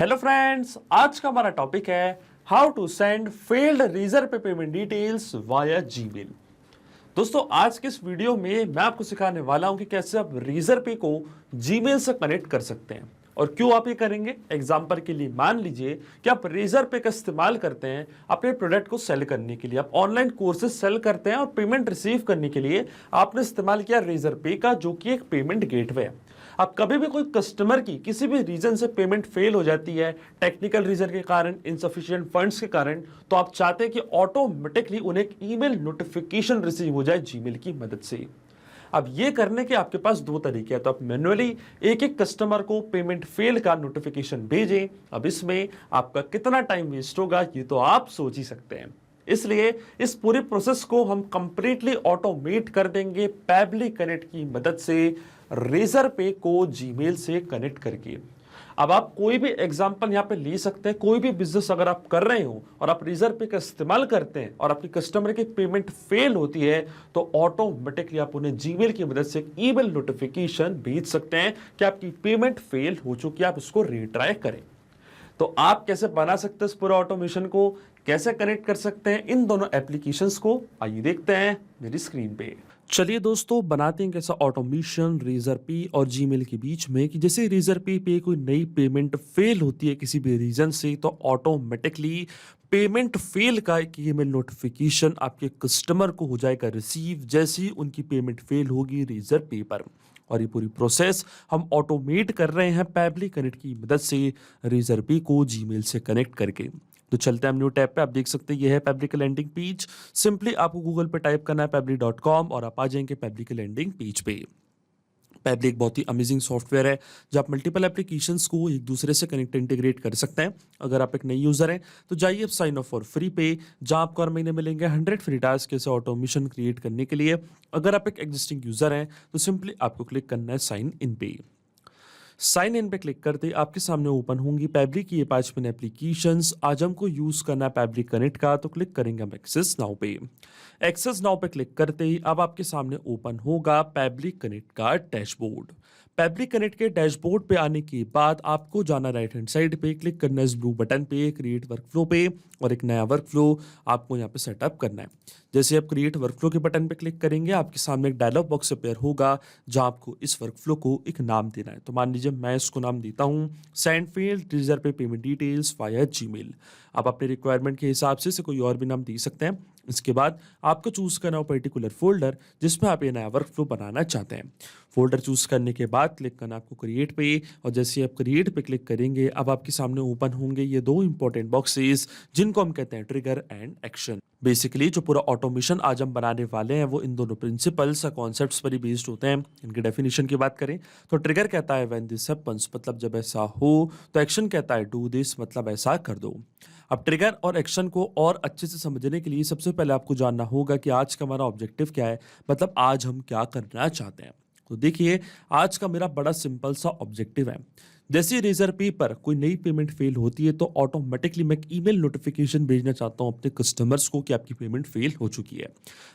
Hello friends, आज का हमारा टॉपिक है हाउ टू सेंड फेल्ड रीजर पे पेमेंट डिटेल्स वाया जीमेल। दोस्तों, आज के इस वीडियो में मैं आपको सिखाने वाला हूं कि कैसे आप रीजर पे को जीमेल से कनेक्ट कर सकते हैं और क्यों आप ये करेंगे। एग्जांपल के लिए मान लीजिए कि आप रीजर पे का इस्तेमाल करते हैं अपने प्रोडक्ट को सेल करने के लिए, आप ऑनलाइन कोर्सेज सेल करते हैं और पेमेंट रिसीव करने के लिए आपने इस्तेमाल किया रीजर पे का, जो कि एक पेमेंट गेटवे है। अब कभी भी कोई कस्टमर की किसी भी रीजन से पेमेंट फेल हो जाती है, टेक्निकल रीजन के कारण, इनसफिशिएंट फंड्स के कारण, तो आप चाहते हैं कि ऑटोमेटिकली उन्हें एक ईमेल नोटिफिकेशन रिसीव हो जाए जीमेल की मदद से। अब ये करने के आपके पास दो तरीके हैं। तो आप मैन्युअली एक एक कस्टमर को पेमेंट फेल का नोटिफिकेशन भेजें। अब इसमें आपका कितना टाइम वेस्ट होगा ये तो आप सोच ही सकते हैं। इसलिए इस पूरे प्रोसेस को हम कंप्लीटली ऑटोमेट कर देंगे पैबली कनेक्ट की मदद से, रेजर पे को जीमेल से कनेक्ट करके। अब आप कोई भी एग्जांपल यहां पे ले सकते हैं। कोई भी बिजनेस अगर आप कर रहे हो और आप रेजर पे का इस्तेमाल करते हैं और आपकी कस्टमर की पेमेंट फेल होती है, तो ऑटोमेटिकली आप उन्हें जीमेल की मदद से ईमेल नोटिफिकेशन भेज सकते हैं कि आपकी पेमेंट फेल हो चुकी है, आप उसको रीट्राई करें। तो आप कैसे बना सकते हैं इस पूरे ऑटोमेशन को, कैसे कनेक्ट कर सकते हैं इन दोनों एप्लीकेशंस को, आइए देखते हैं मेरी स्क्रीन पे। चलिए दोस्तों, बनाते हैं कैसा ऑटोमेशन रेजर पे और जीमेल के बीच में कि जैसे रेजर पे कोई नई पेमेंट फेल होती है किसी भी रीजन से, तो ऑटोमेटिकली पेमेंट फेल का एक ईमेल नोटिफिकेशन आपके कस्टमर को हो जाएगा रिसीव जैसे ही उनकी पेमेंट फेल होगी रेजर पे पर। और ये पूरी प्रोसेस हम ऑटोमेट कर रहे हैं पैबली कनेक्ट की मदद से, रेजर पे को जीमेल से कनेक्ट करके। तो चलते हैं हम न्यू टैब पे। आप देख सकते हैं ये है पैबली का लैंडिंग पेज। सिंपली आपको गूगल पे टाइप करना है pebble.com और आप आ जाएंगे पैबली के लैंडिंग पेज पे। पैबली एक बहुत ही अमेजिंग सॉफ्टवेयर है जो आप मल्टीपल एप्लीकेशंस को एक दूसरे से कनेक्ट इंटीग्रेट कर सकते हैं। अगर आप एक नई यूजर हैं तो जाइए साइन अप फॉर फ्री पे, जहां आपको हर महीने मिलेंगे 100 फ्री टास्क से ऑटोमेशन क्रिएट करने के लिए। अगर आप एक एग्जिस्टिंग यूजर हैं तो सिंपली आपको क्लिक करना है साइन इन पे। साइन इन पे क्लिक करते आपके सामने ओपन होंगी पैबली की ये 5 एप्लीकेशंस। आज हमको यूज करना है पैबली कनेक्ट का, तो क्लिक करेंगे हम एक्सेस नाउ पे। एक्सेस नाउ पे क्लिक करते ही अब आपके सामने ओपन होगा पैबली कनेक्ट का डैशबोर्ड। पैबली कनेक्ट के डैशबोर्ड पे आने के बाद आपको जाना राइट हैंड साइड पे, क्लिक करना है इस ब्लू बटन पे क्रिएट वर्कफ्लो पे, और एक नया वर्कफ्लो आपको यहाँ पे सेटअप करना है। जैसे आप क्रिएट वर्कफ्लो के बटन पे क्लिक करेंगे, आपके सामने एक डायलॉग बॉक्स अपेयर होगा जहां आपको इस वर्कफ्लो को एक नाम देना है। तो मान लीजिए मैं इसको नाम देता हूं सेंड फेल्ड रीजर पे पेमेंट डिटेल्स वाया जीमेल। आप अपने रिक्वायरमेंट के हिसाब से कोई और भी नाम दे सकते हैं। इसके बाद आपको चूज करना हो पर्टिकुलर फोल्डर जिसमें आप ये नया वर्कफ्लो बनाना चाहते हैं। फोल्डर चूज करने के बाद क्लिक करना आपको क्रिएट पे, और जैसे आप क्रिएट पे क्लिक करेंगे अब आपके सामने ओपन होंगे ये दो इंपॉर्टेंट बॉक्सेस जिनको हम कहते हैं ट्रिगर एंड एक्शन। बेसिकली जो पूरा ऑटोमेशन आज हम बनाने वाले हैं वो इन दोनों प्रिंसिपल्स कॉन्सेप्ट्स पर ही बेस्ड होते हैं। इनके डेफिनेशन की बात करें तो ट्रिगर कहता है व्हेन दिस हैपेंस, मतलब जब ऐसा हो, तो एक्शन कहता है डू दिस, मतलब ऐसा कर दो। अब ट्रिगर और एक्शन को और अच्छे से समझने के लिए सबसे पहले आपको जानना होगा कि आज का हमारा ऑब्जेक्टिव क्या है, मतलब आज हम क्या करना चाहते हैं। तो देखिए, आज का मेरा बड़ा सिंपल सा ऑब्जेक्टिव है। जैसे रेजर पे पर कोई नई पेमेंट फेल होती है तो ऑटोमेटिकली मैं एक ईमेल नोटिफिकेशन भेजना चाहता हूं अपने कस्टमर्स को कि आपकी पेमेंट फेल हो चुकी है।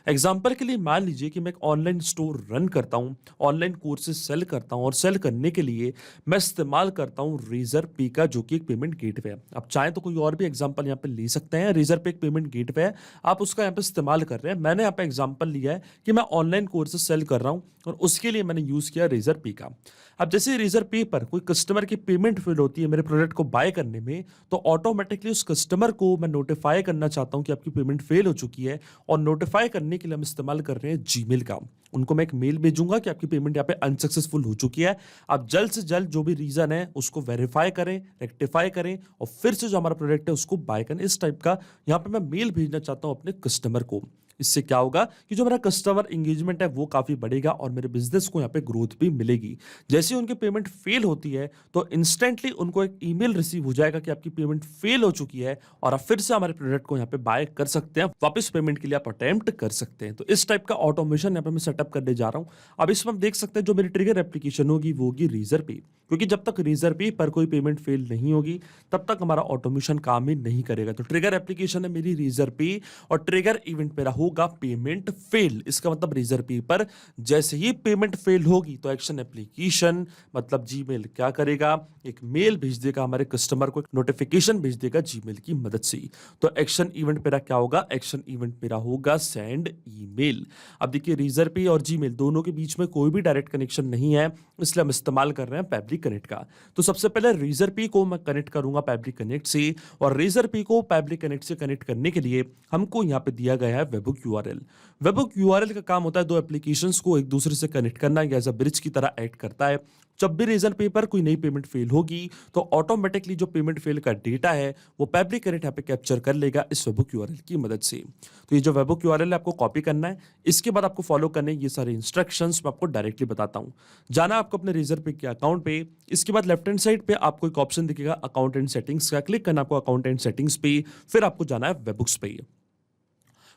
एग्जांपल के लिए मान लीजिए कि मैं एक ऑनलाइन स्टोर रन करता हूं, ऑनलाइन कोर्सेज सेल करता हूं, और सेल करने के लिए मैं इस्तेमाल करता हूं रेजर पे का, जो कि एक पेमेंट गेटवे है। आप चाहें तो कोई और भी एग्जाम्पल यहाँ पे ले सकते हैं। रेजर पे एक पेमेंट गेटवे है, आप उसका यहाँ पे इस्तेमाल कर रहे हैं। मैंने यहाँ पे एग्जाम्पल लिया है कि मैं ऑनलाइन कोर्सेज सेल कर रहा हूँ और उसके लिए मैंने यूज किया रेजर पे का। अब जैसे रेजर पे पर कोई कस्टमर की पेमेंट फेल होती है मेरे प्रोडक्ट को बाय करने में, तो ऑटोमेटिकली उस कस्टमर को मैं नोटिफाई करना चाहता हूं कि आपकी पेमेंट फेल हो चुकी है, और नोटिफाई करने के लिए हम इस्तेमाल कर रहे हैं जीमेल का। उनको मैं एक मेल भेजूंगा कि आपकी पेमेंट यहाँ पे अनसक्सेसफुल हो चुकी है। आप जल्द से जल्द जो भी रीजन है उसको वेरीफाई करें, रेक्टिफाई करें, और फिर से जो हमारा प्रोडक्ट है उसको बाय करें। इस टाइप का यहाँ पे मैं मेल भेजना चाहता हूँ अपने कस्टमर को। इससे क्या होगा कि जो मेरा कस्टमर एंगेजमेंट है वो काफी बढ़ेगा और मेरे बिजनेस को यहाँ पे ग्रोथ भी मिलेगी। जैसे ही उनकी पेमेंट फेल होती है तो इंस्टेंटली उनको एक ईमेल रिसीव हो जाएगा कि आपकी पेमेंट फेल हो चुकी है, और आप फिर से हमारे प्रोडक्ट को यहाँ पे बाय कर सकते हैं, वापस पेमेंट के लिए आप अटेम्प्ट कर सकते हैं। तो इस टाइप का ऑटोमेशन यहाँ पे मैं सेटअप करने जा रहा हूँ। अब इसमें हम देख सकते हैं जो मेरी ट्रिगर एप्लीकेशन होगी वो होगी रेजर पे, क्योंकि जब तक रेजर पे पर कोई पेमेंट फेल नहीं होगी तब तक हमारा ऑटोमेशन काम ही नहीं करेगा। तो ट्रिगर एप्लीकेशन है मेरी रेजर पे, और ट्रिगर इवेंट मेरा होगा पेमेंट फेल। इसका मतलब रीजर पे पर जैसे ही पेमेंट फेल होगी तो एक्शन एप्लीकेशन मतलब जीमेल क्या करेगा, एक मेल भेज देगा हमारे कस्टमर को, एक नोटिफिकेशन भेज देगा जीमेल की मदद से। तो एक्शन इवेंट मेरा क्या होगा, एक्शन इवेंट मेरा होगा सेंड ईमेल। अब देखिए रीजर पे और जीमेल दोनों के बीच में कोई भी डायरेक्ट कनेक्शन नहीं है, इसलिए हम इस्तेमाल कर रहे हैं पैब्लिक कनेक्ट का। तो सबसे पहले रीजर पे को मैं कनेक्ट करूंगा पैब्लिक कनेक्ट से, और रीजर पे को पैब्लिक कनेक्ट से कनेक्ट करने के लिए हमको यहाँ पे दिया गया है वेबहुक यूआरएल। वेबहुक यूआरएल का काम होता है दो एप्लीकेशंस को एक दूसरे से कनेक्ट करना, एज अ ब्रिज की तरह एक्ट करता है। जब भी रीजर पे पर कोई नई पेमेंट फेल होगी तो ऑटोमेटिकली जो पेमेंट फेल का डेटा है वो पैब्लिक कनेक्ट यहाँ पे कैप्चर कर लेगा इस वेबहुक यूआरएल की मदद से। तो ये जो वेबहुक यूआरएल है आपको कॉपी करना है, इसके बाद आपको फॉलो करने ये सारे इंस्ट्रक्शंस मैं आपको डायरेक्टली बताता हूँ। जाना आपको अपने रीजर पे के अकाउंट पे, इसके बाद लेफ्ट हैंड साइड पे आपको एक ऑप्शन दिखेगा अकाउंट एंड सेटिंग्स का, क्लिक करना आपको अकाउंट एंड सेटिंग्स पे, फिर आपको जाना है वेबहुक्स पे।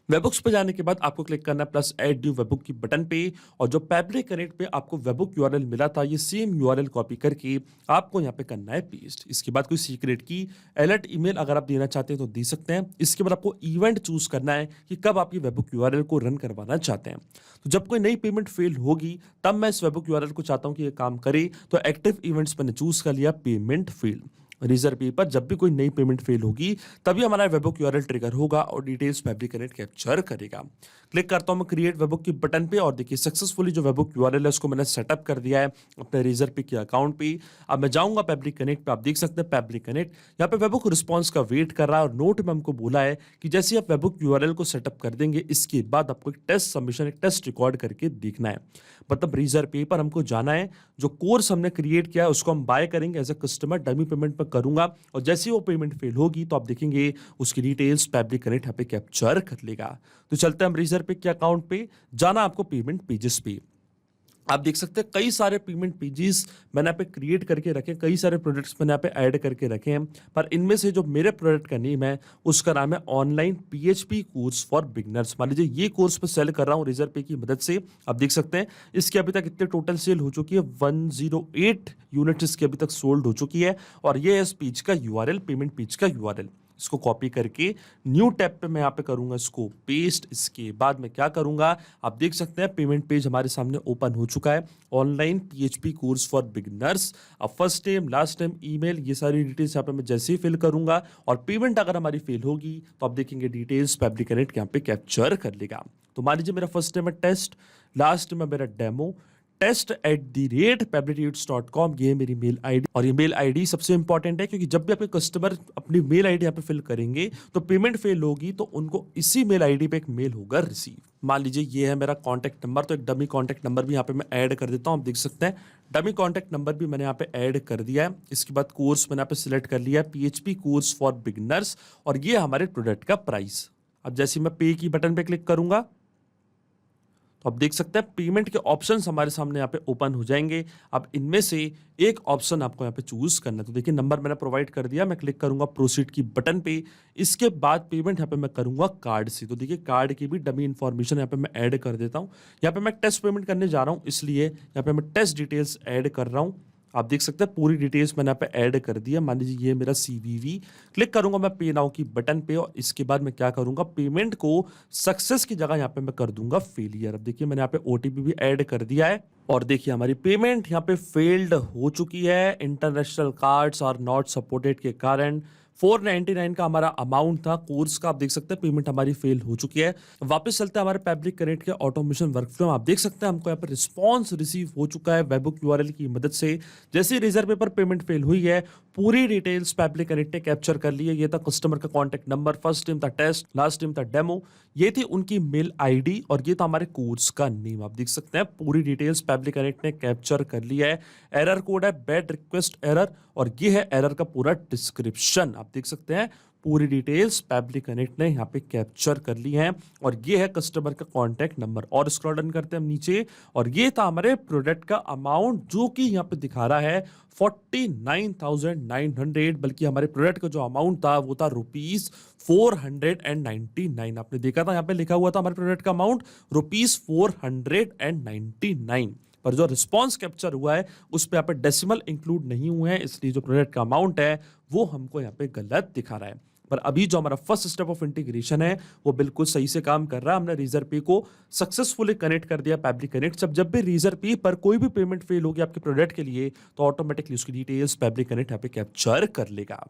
वेबहुक्स पे जाने के बाद आपको क्लिक करना है प्लस ऐड न्यू वेबहुक की बटन पे, और जो पैब्लिक कनेक्ट पे आपको वेबहुक यूआरएल मिला था ये सेम यूआरएल कॉपी करके आपको यहाँ पे करना है पेस्ट। इसके बाद कोई सीक्रेट की अलर्ट ईमेल अगर आप देना चाहते हैं तो दे सकते हैं। इसके बाद आपको इवेंट चूज करना है कि कब आप ये वेबहुक यूआरएल को रन करवाना चाहते हैं। तो जब कोई नई पेमेंट फेल होगी तब मैं इस वेबहुक यूआरएल को चाहता हूँ कि ये काम करे, तो एक्टिव इवेंट्स मैंने चूज कर लिया पेमेंट फेल। रीजर पे पर जब भी कोई नई पेमेंट फेल होगी तभी हमारा वेबहुक यूआरएल ट्रिगर होगा और डिटेल्स पैब्लिक कनेक्ट कैप्चर करेगा। क्लिक करता हूं मैं क्रिएट वेबहुक की बटन पे, और देखिए सक्सेसफुली जो वेबहुक यूआरएल है उसको मैंने सेटअप कर दिया है अपने रीजर पे के अकाउंट पे। अब मैं जाऊंगा पैब्लिक कनेक्ट पे, आप देख सकते हैं पैब्लिक कनेक्ट यहाँ पे वेबहुक रिस्पॉन्स का वेट कर रहा है, और नोट में हमको बोला है कि जैसे आप वेबहुक यूआरएल को सेटअप कर देंगे इसके बाद आपको एक टेस्ट सबमिशन, एक टेस्ट रिकॉर्ड करके देखना है। मतलब रीजर पे पर हमको जाना है, जो कोर्स हमने क्रिएट किया है उसको हम बाय करेंगे as a customer, dummy payment पर करूंगा, और जैसे ही वो पेमेंट फेल होगी तो आप देखेंगे उसकी डिटेल्स पैब्लिक कनेक्ट यहाँ पे कैप्चर कर लेगा। तो चलते हैं हम रीजर पे के अकाउंट पे, जाना आपको पेमेंट पेजेस पे। आप देख सकते हैं कई सारे पेमेंट पेजेस मैंने यहाँ पे क्रिएट करके रखे, कई सारे प्रोडक्ट्स मैंने यहाँ पे ऐड करके रखे हैं, पर इनमें से जो मेरे प्रोडक्ट का नेम है उसका नाम है online PHP course for beginners. मान लीजिए ये कोर्स मैं सेल कर रहा हूँ रीजर पे की मदद से। आप देख सकते हैं इसकी अभी तक इतने टोटल सेल हो चुकी है, 108 यूनिट्स इसकी अभी तक सोल्ड हो चुकी है, और ये है इस पेज का यूआरएल, पेमेंट पेज का यूआरएल। इसको कॉपी करके न्यू टैब पे मैं यहाँ पे करूंगा इसको पेस्ट। इसके बाद मैं क्या करूंगा, आप देख सकते हैं पेमेंट पेज हमारे सामने ओपन हो चुका है, online PHP course for beginners. अब first name, last name, email, ये सारी डिटेल्स यहाँ पे मैं जैसे ही फिल करूंगा, और पेमेंट अगर हमारी फेल होगी तो आप देखेंगे डिटेल्स पैब्लिक कनेक्ट यहाँ पे कैप्चर कर लेगा। तो मान लीजिए मेरा फर्स्ट नेम है टेस्ट, लास्ट में मेरा डेमो, test@pabilities.com, ये मेरी मेल आईडी, और ये मेल आईडी सबसे इंपॉर्टेंट है क्योंकि जब भी आपके कस्टमर अपनी मेल आईडी यहाँ पे फिल करेंगे तो पेमेंट फेल होगी तो उनको इसी मेल आईडी पे एक मेल होगा रिसीव। मान लीजिए ये है मेरा कॉन्टैक्ट नंबर, तो एक डमी कॉन्टैक्ट नंबर भी यहाँ पे मैं ऐड कर देता हूँ। आप देख सकते हैं डमी कॉन्टैक्ट नंबर भी मैंने यहाँ पे ऐड कर दिया है। इसके बाद कोर्स मैंने यहाँ पे सिलेक्ट कर लिया है पीएचपी कोर्स फॉर बिगिनर्स, और ये हमारे प्रोडक्ट का प्राइस। अब जैसे मैं पे की बटन पे क्लिक करूंगा तो आप देख सकते हैं पेमेंट के ऑप्शंस हमारे सामने यहाँ पे ओपन हो जाएंगे। अब इनमें से एक ऑप्शन आपको यहाँ पे चूज करना है। तो देखिए नंबर मैंने प्रोवाइड कर दिया, मैं क्लिक करूंगा प्रोसीड की बटन पे। इसके बाद पेमेंट यहाँ पे मैं करूंगा कार्ड से। तो देखिए कार्ड की भी डमी इंफॉर्मेशन यहाँ पे मैं ऐड कर देता हूँ। यहाँ पे मैं टेस्ट पेमेंट करने जा रहा हूँ, इसलिए यहाँ पे मैं टेस्ट डिटेल्स ऐड कर रहा हूँ। आप देख सकते हैं पूरी डिटेल्स मैंने यहाँ पे ऐड कर दिया। मान लीजिए ये मेरा सीवीवी, क्लिक करूंगा मैं पे नाउ की बटन पे, और इसके बाद मैं क्या करूंगा पेमेंट को सक्सेस की जगह यहाँ पे मैं कर दूंगा फेलियर। अब देखिए मैंने यहाँ पे ओटीपी भी ऐड कर दिया है, और देखिए हमारी पेमेंट यहाँ पे फेल्ड हो चुकी है। International cards are not supported के कारण 499 का हमारा अमाउंट था कोर्स का। आप देख सकते हैं पेमेंट हमारी फेल हो चुकी है। वापस चलते हैं हमारे पैब्लिक कनेक्ट के ऑटोमेशन वर्कफ्लो। आप देख सकते हैं हमको यहाँ पर रिस्पॉन्स रिसीव हो चुका है वेबहुक यूआरएल की मदद से। जैसे ही रीजर पे पर पेमेंट फेल हुई है पूरी डिटेल्स पैब्लिक कनेक्ट ने कैप्चर कर ली है। ये था कस्टमर का कॉन्टैक्ट नंबर, फर्स्ट नेम था टेस्ट, लास्ट नेम था डेमो, ये थी उनकी मेल आईडी, और ये था हमारे कोर्स का नेम। आप देख सकते हैं पूरी डिटेल्स पैब्लिक कनेक्ट ने कैप्चर कर लिया है। एरर कोड है बैड रिक्वेस्ट एरर, और ये है एरर का पूरा डिस्क्रिप्शन। आप देख सकते हैं पूरी डिटेल्स पैब्लिक कनेक्ट ने यहाँ पे कैप्चर कर ली हैं, और ये है कस्टमर का कॉन्टैक्ट नंबर। और स्क्रॉल डाउन करते हैं हम नीचे, और ये था हमारे प्रोडक्ट का अमाउंट जो कि यहाँ पे दिखा रहा है 49,900, बल्कि हमारे प्रोडक्ट का जो अमाउंट था वो था ₹499। आपने देखा था यहाँ पे लिखा हुआ था हमारे प्रोडक्ट का अमाउंट ₹499, पर जो रिस्पॉन्स कैप्चर हुआ है उस पे यहाँ पे डेसिमल इंक्लूड नहीं हुए हैं, इसलिए जो प्रोडक्ट का अमाउंट है वो हमको यहाँ पे गलत दिखा रहा है। पर अभी जो हमारा फर्स्ट स्टेप ऑफ इंटीग्रेशन है वो बिल्कुल सही से काम कर रहा है। हमने रेजर पे को सक्सेसफुली कनेक्ट कर दिया पैब्लिक कनेक्ट। जब भी रेजर पे पर कोई भी पेमेंट फेल होगी आपके प्रोडक्ट के लिए तो ऑटोमेटिकली उसकी डिटेल्स पैब्लिक कनेक्ट यहाँ पे कैप्चर कर लेगा।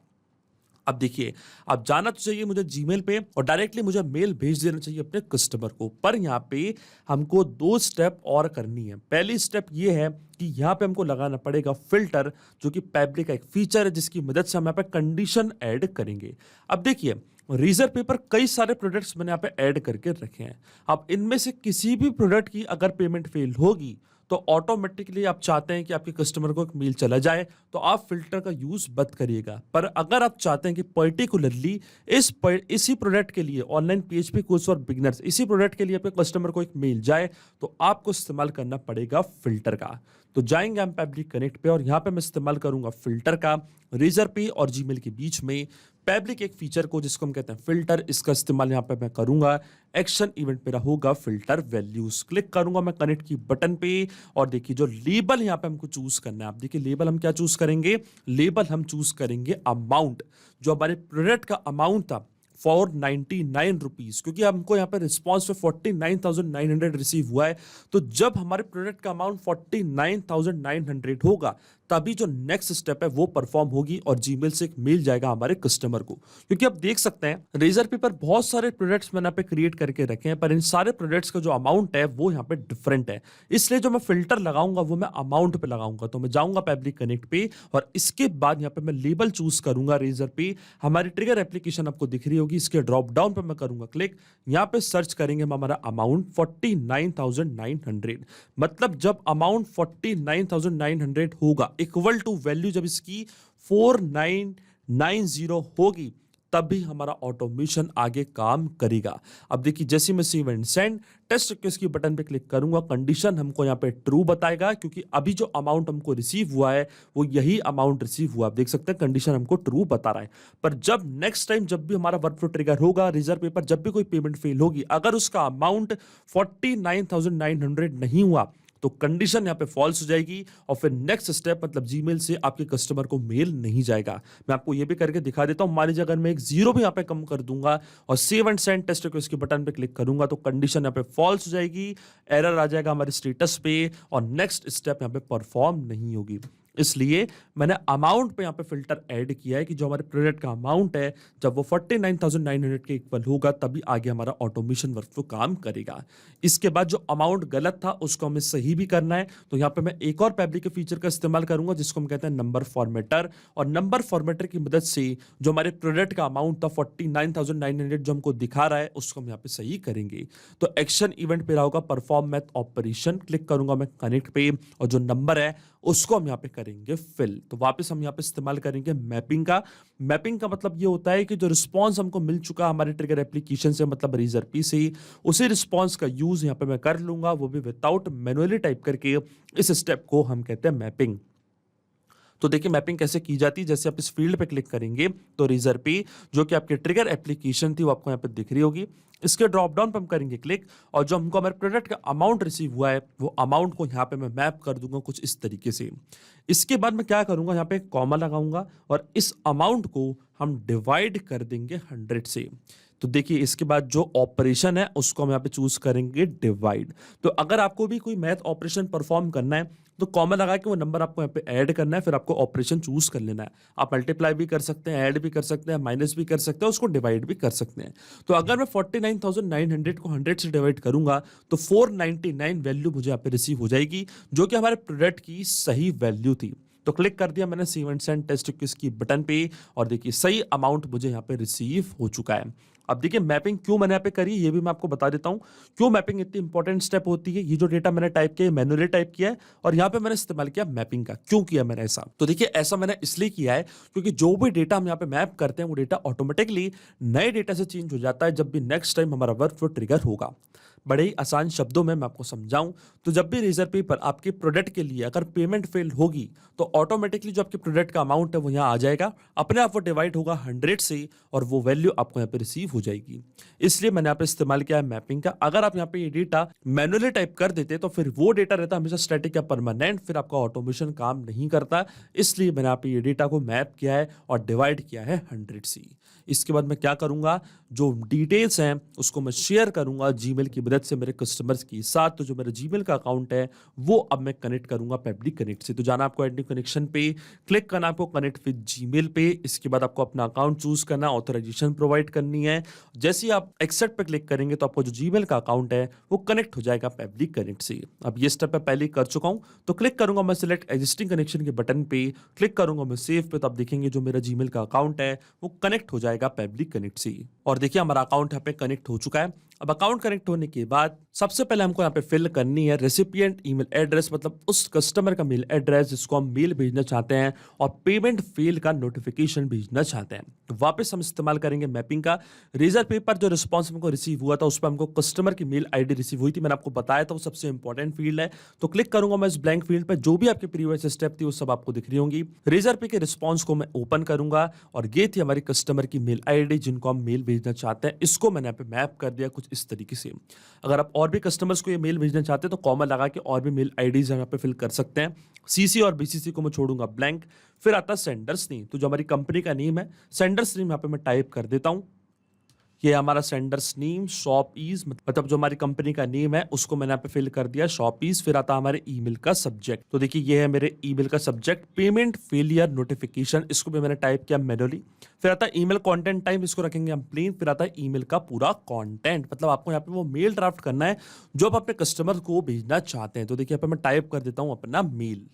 अब देखिए, अब जाना तो चाहिए मुझे जीमेल पे और डायरेक्टली मुझे मेल भेज देना चाहिए अपने कस्टमर को, पर यहाँ पे हमको 2 स्टेप और करनी है। पहली स्टेप ये है कि यहाँ पे हमको लगाना पड़ेगा फिल्टर, जो कि पैब्लिक का एक फीचर है जिसकी मदद से हम यहाँ पे कंडीशन ऐड करेंगे। अब देखिए, रेजर पे पर कई सारे प्रोडक्ट्स मैंने यहाँ पे ऐड करके रखे हैं। अब इनमें से किसी भी प्रोडक्ट की अगर पेमेंट फेल होगी तो ऑटोमेटिकली आप चाहते हैं कि आपके कस्टमर को एक मेल चला जाए तो आप फिल्टर का यूज मत करिएगा। पर अगर आप चाहते हैं कि पर्टिकुलरली इसी प्रोडक्ट के लिए online PHP course for beginners, इसी प्रोडक्ट के लिए आपके कस्टमर को एक मेल जाए तो आपको इस्तेमाल करना पड़ेगा फिल्टर का। तो जाएंगे हम पैब्लिक कनेक्ट पे और यहाँ पे मैं इस्तेमाल करूंगा फिल्टर का। रेजर पे और जीमेल के बीच में पैब्लिक एक फीचर को जिसको हम कहते हैं फिल्टर, इसका इस्तेमाल यहाँ पे मैं करूंगा। एक्शन इवेंट मेरा होगा फिल्टर वैल्यूज। क्लिक करूंगा मैं कनेक्ट की बटन पे और देखिए जो लेबल यहाँ पे हमको चूज करना है। आप देखिए लेबल हम क्या चूज करेंगे, लेबल हम चूज करेंगे अमाउंट, जो हमारे प्रोडक्ट का अमाउंट था 499 रुपीज, क्योंकि हमको यहाँ पे रिस्पॉन्स पे 49,900 रिसीव हुआ है। तो जब हमारे प्रोडक्ट का अमाउंट 49,900 होगा तभी जो नेक्स्ट स्टेप है वो परफॉर्म होगी और जीमेल से एक मेल जाएगा हमारे कस्टमर को। क्योंकि आप देख सकते हैं रेजर पे पर बहुत सारे प्रोडक्ट्स मैंने यहाँ पे क्रिएट करके रखे हैं, पर इन सारे प्रोडक्ट्स का जो अमाउंट है वो यहाँ पे डिफरेंट है। इसलिए जो मैं फिल्टर लगाऊंगा वो मैं अमाउंट पे लगाऊंगा। तो मैं जाऊंगा पैब्लिक कनेक्ट पे और इसके बाद यहाँ पे मैं लेबल चूज करूंगा रेजर पे। हमारी ट्रिगर एप्लीकेशन आपको दिख रही होगी, इसके ड्रॉप डाउन पे मैं करूंगा क्लिक। यहाँ पे सर्च करेंगे हमारा अमाउंट 49,900, मतलब जब अमाउंट 49,900 होगा इक्वल टू वैल्यू जब इसकी 4990 होगी तभी हमारा ऑटोमेशन आगे काम करेगा। अब देखिए जैसे मैं save and send test request की बटन पे क्लिक करूंगा, कंडीशन हमको यहाँ पे ट्रू बताएगा क्योंकि अभी जो अमाउंट हमको रिसीव हुआ है वो यही अमाउंट रिसीव हुआ। आप देख सकते हैं कंडीशन हमको ट्रू बता रहा है। पर जब नेक्स्ट टाइम जब भी हमारा वर्कफ्लो ट्रिगर होगा रेजर पे पर, जब भी कोई पेमेंट फेल होगी, अगर उसका अमाउंट 49,900 नहीं हुआ तो कंडीशन यहाँ पे फॉल्स हो जाएगी और फिर नेक्स्ट स्टेप मतलब जीमेल से आपके कस्टमर को मेल नहीं जाएगा। मैं आपको ये भी करके दिखा देता हूं। मान लीजिए अगर मैं एक 0 भी यहाँ पे कम कर दूंगा और save and send test request के बटन पे क्लिक करूंगा तो कंडीशन यहाँ पे फॉल्स हो जाएगी, एरर आ जाएगा हमारे स्टेटस पे और नेक्स्ट स्टेप यहाँ पे परफॉर्म नहीं होगी। इसलिए मैंने अमाउंट पे यहाँ पे फिल्टर ऐड किया है कि जो हमारे प्रोडक्ट का अमाउंट है जब वो 49,900 के इक्वल होगा तभी आगे हमारा ऑटोमेशन वर्कफ्लो काम करेगा। इसके बाद जो अमाउंट गलत था उसको हमें सही भी करना है, तो यहाँ पे मैं एक और पैब्लिक के फीचर का इस्तेमाल करूंगा जिसको हम कहते हैं नंबर फॉर्मेटर। और नंबर फॉर्मेटर की मदद से जो हमारे प्रोडक्ट का अमाउंट था 49,900 जो हमको दिखा रहा है उसको हम यहाँ पे सही करेंगे। तो एक्शन इवेंट पे रहा होगा परफॉर्म मैथ ऑपरेशन, क्लिक करूंगा मैं कनेक्ट पे और जो नंबर है उसको हम यहाँ पे करेंगे फिल। तो वापस हम यहाँ पे इस्तेमाल करेंगे मैपिंग का। मैपिंग का मतलब ये होता है कि जो रिस्पांस हमको मिल चुका हमारे ट्रिगर एप्लीकेशन से मतलब रेजर पी से, उसी रिस्पांस का यूज यहाँ पे मैं कर लूंगा, वो भी विदाउट मैनुअली टाइप करके। इस स्टेप को हम कहते हैं मैपिंग। तो देखिए मैपिंग कैसे की जाती है, जैसे आप इस फील्ड पे क्लिक करेंगे तो रेजर पे जो कि आपकी ट्रिगर एप्लीकेशन थी वो आपको यहाँ पे दिख रही होगी। इसके ड्रॉप डाउन पे हम करेंगे क्लिक और जो हमको हमारे प्रोडक्ट का अमाउंट रिसीव हुआ है वो अमाउंट को यहाँ पे मैं मैप कर दूंगा कुछ इस तरीके से। इसके बाद मैं क्या करूंगा, यहाँ पे कॉमा लगाऊंगा और इस अमाउंट को हम डिवाइड कर देंगे 100 से। तो देखिए इसके बाद जो ऑपरेशन है उसको हम यहाँ पे चूज करेंगे डिवाइड। तो अगर आपको भी कोई मैथ ऑपरेशन परफॉर्म करना है तो कॉमन लगा के वो नंबर आपको यहाँ पे ऐड करना है, फिर आपको ऑपरेशन चूज कर लेना है। आप मल्टीप्लाई भी कर सकते हैं, ऐड भी कर सकते हैं, माइनस भी कर सकते हैं, उसको डिवाइड भी कर सकते हैं। तो अगर मैं 49,900 को 100 से डिवाइड करूंगा तो 499 वैल्यू मुझे यहाँ पे रिसीव हो जाएगी जो कि हमारे प्रोडक्ट की सही वैल्यू थी। तो क्लिक कर दिया मैंने save and send test request की बटन पे और देखिए सही अमाउंट मुझे यहाँ पे रिसीव हो चुका है। अब देखिए मैपिंग क्यों मैंने यहाँ पे करी ये भी मैं आपको बता देता हूँ, क्यों मैपिंग इतनी इंपॉर्टेंट स्टेप होती है। ये जो डेटा मैंने टाइप किया मैनुअली टाइप किया है और यहाँ पे मैंने इस्तेमाल किया मैपिंग का। क्यों किया मैंने ऐसा, तो देखिए ऐसा मैंने इसलिए किया है क्योंकि जो भी डेटा हम यहाँ पे मैप करते हैं वो डेटा ऑटोमेटिकली नए डेटा से चेंज हो जाता है जब भी नेक्स्ट टाइम हमारा वर्कफ्लो ट्रिगर होगा। बड़े ही आसान शब्दों में मैं आपको समझाऊं तो जब भी रेजर पे पर आपके प्रोडक्ट के लिए अगर पेमेंट फेल होगी तो ऑटोमेटिकली जो आपके प्रोडक्ट का अमाउंट है वो यहाँ आ जाएगा, अपने आप वो डिवाइड होगा 100 से और वो वैल्यू आपको यहाँ पे रिसीव हो जाएगी। इसलिए मैंने यहाँ पे इस्तेमाल किया है मैपिंग का। अगर आप यहाँ पे ये डेटा मैनुअली टाइप कर देते तो फिर वो डेटा रहता हमेशा स्टैटिक या परमानेंट, फिर आपका ऑटोमेशन काम नहीं करता। इसलिए मैंने यहाँ पे ये डेटा को मैप किया है और डिवाइड किया है 100 से। इसके बाद मैं क्या करूंगा, जो डिटेल्स हैं उसको मैं शेयर करूंगा जीमेल की मदद से मेरे कस्टमर्स के साथ। तो जो मेरा जीमेल का अकाउंट है वो अब मैं कनेक्ट करूंगा पेबली कनेक्ट से। तो जाना आपको ऐड न्यू कनेक्शन पे, क्लिक करना आपको कनेक्ट विद जीमेल पे। इसके बाद आपको अपना अकाउंट चूज करना, ऑथराइजेशन प्रोवाइड करनी है। जैसे ही आप एक्सेप्ट पे क्लिक करेंगे तो आपको जो जीमेल का अकाउंट है वो कनेक्ट हो जाएगा पेबली कनेक्ट से। अब ये स्टेप मैं पहले ही कर चुका हूं, तो क्लिक करूंगा मैं सिलेक्ट एग्जिस्टिंग कनेक्शन के बटन पे, क्लिक करूंगा मैं सेव पे, तो आप देखेंगे जो मेरा जीमेल का अकाउंट है वो कनेक्ट हो जाएगा पेबली कनेक्ट से। और देखिए हमारा अकाउंट यहाँ पे कनेक्ट हो चुका है। अब अकाउंट कनेक्ट होने के बाद सबसे पहले हमको यहाँ पे फिल करनी है रेसिपिएंट ईमेल एड्रेस, मतलब उस कस्टमर का मेल एड्रेस जिसको हम मेल भेजना चाहते हैं और पेमेंट फेल का नोटिफिकेशन भेजना चाहते हैं। तो वापस हम इस्तेमाल करेंगे मैपिंग का। रेजर पे पर जो रिस्पॉन्स हमको रिसीव हुआ था उस पर हमको कस्टमर की मेल आईडी रिसीव हुई थी, मैंने आपको बताया था वो सबसे इंपॉर्टेंट फील्ड है। तो क्लिक करूंगा मैं इस ब्लैंक फील्ड पे, जो भी आपके प्रीवियस स्टेप थी वो सब आपको दिख रही होंगी। रेजर पे के रिस्पॉन्स को मैं ओपन करूंगा और ये थी हमारी कस्टमर की मेल आईडी जिनको हम मेल भेजना चाहते हैं। इसको मैंने यहाँ पे मैप कर दिया कुछ इस तरीके से। अगर आप और भी कस्टमर्स को ये मेल भेजना चाहते हैं तो कॉमा लगा के और भी मेल आईडीज यहाँ पे फिल कर सकते हैं। सीसी और बीसीसी को मैं छोड़ूंगा ब्लैंक। फिर आता है सेंडर्स नेम, तो जो हमारी कंपनी का नेम है सेंडर्स नेम यहाँ पे मैं टाइप कर देता हूँ। ये हमारा सेंडर्स नेम शॉप ईज, मतलब जो हमारी कंपनी का नेम है उसको मैंने यहाँ पे फिल कर दिया शॉप ईज। फिर आता हमारे ईमेल का सब्जेक्ट, तो देखिए ये है मेरे ईमेल का सब्जेक्ट पेमेंट फेलियर नोटिफिकेशन, इसको भी मैंने टाइप किया मैनुअली। फिर आता है ईमेल कंटेंट टाइप, इसको रखेंगे हम प्लेन। फिर आता है ईमेल का पूरा कंटेंट, मतलब आपको यहाँ पे वो मेल ड्राफ्ट करना है जो आप अपने कस्टमर को भेजना चाहते हैं। तो देखिए यहाँ पे मैं टाइप कर देता हूँ अपना मेल,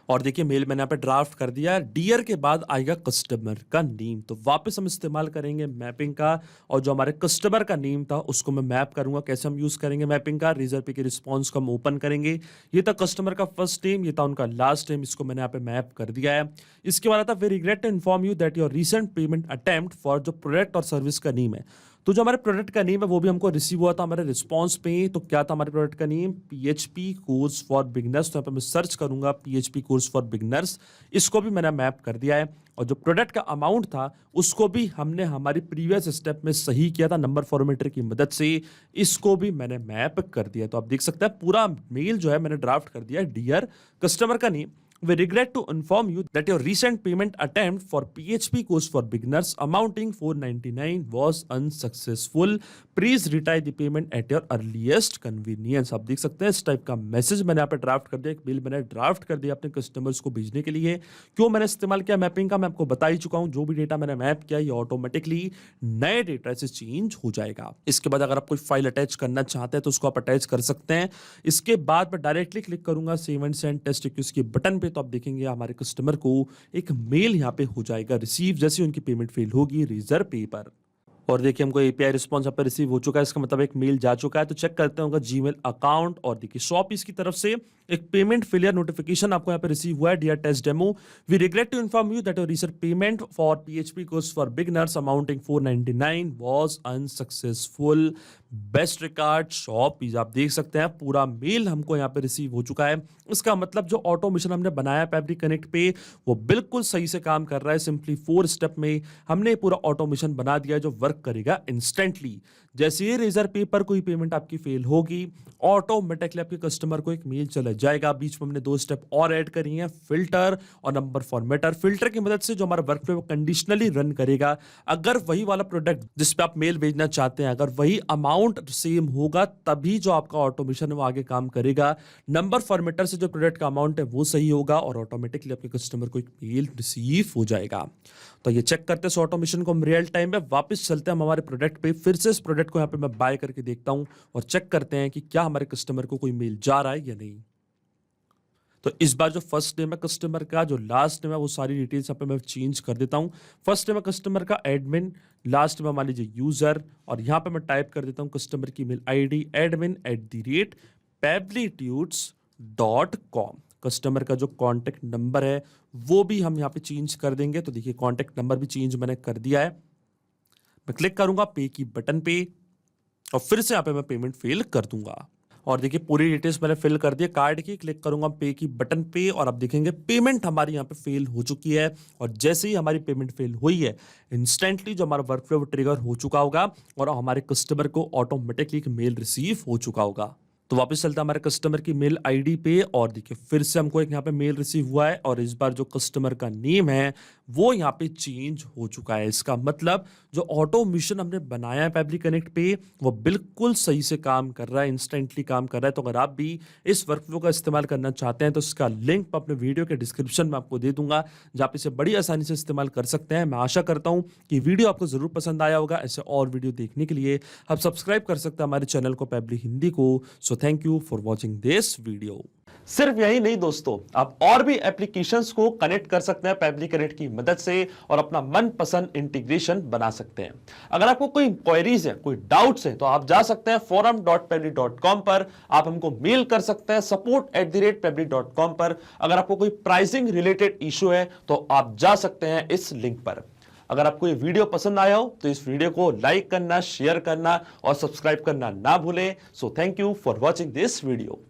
और देखिए मेल मैंने यहाँ पे ड्राफ्ट कर दिया। डियर के बाद आएगा कस्टमर का नेम, तो वापस हम इस्तेमाल करेंगे मैपिंग का और जो हमारे कस्टमर का नेम था उसको मैं मैप करूंगा। कैसे हम यूज करेंगे मैपिंग का, रेजर पे के रिस्पॉन्स को हम ओपन करेंगे। ये था कस्टमर का फर्स्ट नेम, ये था उनका लास्ट नेम, इसको मैंने यहाँ पे मैप कर दिया है। इसके बाद आता we regret to inform you that your recent payment attempt for जो प्रोडक्ट और सर्विस का नेम है, तो जो हमारे प्रोडक्ट का नेम है वो भी हमको रिसीव हुआ था हमारे रिस्पॉन्स पे। तो क्या था हमारे प्रोडक्ट का name, PHP course for beginners. तो यहाँ पे मैं सर्च करूंगा पीएचपी कोर्स फॉर बिगनर्स, इसको भी मैंने मैप कर दिया है। और जो प्रोडक्ट का अमाउंट था उसको भी हमने हमारी प्रीवियस स्टेप में सही किया था नंबर फॉर्मेटर की मदद से, इसको भी मैंने मैप कर दिया। तो आप देख सकते हैं पूरा मेल जो है मैंने ड्राफ्ट कर दिया। डियर कस्टमर का name, we regret to inform you that your recent payment attempt for PHP course for beginners amounting 499 was unsuccessful. Please retry the payment at your earliest convenience. आप देख सकते हैं इस टाइप का message मैंने यहाँ पे ड्राफ्ट कर दिया, एक मेल मैंने ड्राफ्ट कर दिया अपने कस्टमर्स को भेजने के लिए। क्यों मैंने इस्तेमाल किया मैपिंग का मैं आपको बता ही चुका हूँ। जो भी डेटा मैंने मैप किया ये ऑटोमेटिकली नए डेटा से चेंज हो जाएगा। इसके बाद अगर आप कोई फाइल अटैच करना चाहते हैं तो उसको आप अटैच कर सकते हैं। इसके बाद मैं डायरेक्टली क्लिक करूंगा save and send test request के बटन पे, तो आप देखेंगे हमारे कस्टमर को एक मेल यहाँ पे हो जाएगा रिसीव जैसे उनकी पेमेंट फेल होगी रेजर पे पर। और देखिए हमको एपीआई रिस्पॉन्स यहाँ पे रिसीव हो चुका है, इसका मतलब एक मेल जा चुका है। तो चेक करते हैं उनका जीमेल अकाउंट, और देखिए शॉप इसकी तरफ से एक पेमेंट फेलियर नोटिफिकेशन आपको यहाँ पे रिसीव हुआ है। Dear test demo, we regret to inform you that your recent payment for PHP course for beginners amounting 499 was unsuccessful. Best regard shop is. आप देख सकते हैं पूरा मेल हमको यहाँ पे रिसीव हो चुका है। इसका मतलब जो ऑटोमेशन हमने बनाया है पेबली कनेक्ट पे वो बिल्कुल सही से काम कर रहा है। सिंपली 4 स्टेप में हमने पूरा ऑटोमेशन बना दिया है जो वर्क करेगा इंस्टेंटली। जैसे ही रेजर पे पर कोई पेमेंट आपकी फेल होगी ऑटोमेटिकली आपके कस्टमर को एक मेल चला जाएगा। बीच में हमने 2 स्टेप और ऐड करी हैं, फिल्टर और नंबर फॉर्मेटर। फिल्टर की मदद से जो हमारा वर्क फ्लो कंडीशनली रन करेगा। अगर वही वाला प्रोडक्ट जिस पे आप मेल भेजना चाहते हैं अगर वही अमाउंट सेम होगा तभी जो आपका ऑटोमेशन है वो आगे काम करेगा। नंबर फॉर्मेटर से जो प्रोडक्ट का अमाउंट है वो सही होगा और ऑटोमेटिकली आपके कस्टमर को एक मेल रिसीव हो जाएगा। तो ये चेक करते हैं ऑटोमेशन को हम रियल टाइम में। वापस चलते हैं हम हमारे प्रोडक्ट पे, फिर से इस प्रोडक्ट को यहाँ पे मैं बाय करके देखता हूँ और चेक करते हैं कि क्या हमारे कस्टमर को कोई मेल जा रहा है या नहीं। तो इस बार जो फर्स्ट नेम है कस्टमर का, जो लास्ट नेम है वो सारी डिटेल्स यहाँ पे मैं चेंज कर देता हूँ। फर्स्ट नेम है कस्टमर का एडमिन, लास्ट में मान लीजिए यूजर, और यहाँ पे मैं टाइप कर देता हूँ कस्टमर की मेल आईडी admin@pablitudes.com। कस्टमर का जो कॉन्टेक्ट नंबर है वो भी हम यहाँ पे चेंज कर देंगे। तो देखिए कॉन्टेक्ट नंबर भी चेंज मैंने कर दिया है। मैं क्लिक करूंगा पे की बटन पे, और फिर से यहाँ पे मैं पेमेंट फेल कर दूंगा। और देखिए पूरी डिटेल्स मैंने फिल कर दी कार्ड की, क्लिक करूंगा पे की बटन पे और आप देखेंगे पेमेंट हमारी यहाँ पे फेल हो चुकी है। और जैसे ही हमारी पेमेंट फेल हुई है, इंस्टेंटली जो हमारा वर्कफ्लो ट्रिगर हो चुका होगा और हमारे कस्टमर को ऑटोमेटिकली एक मेल रिसीव हो चुका होगा। तो वापस चलता है हमारे कस्टमर की मेल आईडी पे और देखिए फिर से हमको एक यहाँ पे मेल रिसीव हुआ है और इस बार जो कस्टमर का नेम है वो यहाँ पे चेंज हो चुका है। इसका मतलब जो ऑटोमेशन हमने बनाया है पेबली कनेक्ट पे वो बिल्कुल सही से काम कर रहा है, इंस्टेंटली काम कर रहा है। तो अगर आप भी इस वर्कफ्लो का इस्तेमाल करना चाहते हैं तो इसका लिंक मैं अपने वीडियो के डिस्क्रिप्शन में आपको दे दूंगा, जहाँ पे इसे बड़ी आसानी से इस्तेमाल कर सकते हैं। मैं आशा करता हूँ कि वीडियो आपको जरूर पसंद आया होगा। ऐसे और वीडियो देखने के लिए आप सब्सक्राइब कर सकते हैं हमारे चैनल को पेबली हिंदी को। So thank you for watching this video. सिर्फ यही नहीं दोस्तों, आप और भी एप्लीकेशंस को कनेक्ट कर सकते हैं पेबली कनेक्ट की मदद से और अपना मनपसंद इंटीग्रेशन बना सकते हैं। अगर आपको कोई इंक्वायरीज है, कोई डाउट्स है, तो आप जा सकते हैं forum.pebly.com पर, आप हमको मेल कर सकते हैं support@pebly.com पर। अगर आपको कोई प्राइसिंग रिलेटेड इशू है तो आप जा सकते हैं इस लिंक पर। अगर आपको ये वीडियो पसंद आया हो तो इस वीडियो को लाइक करना, शेयर करना और सब्सक्राइब करना ना भूलें। So thank you for watching this video.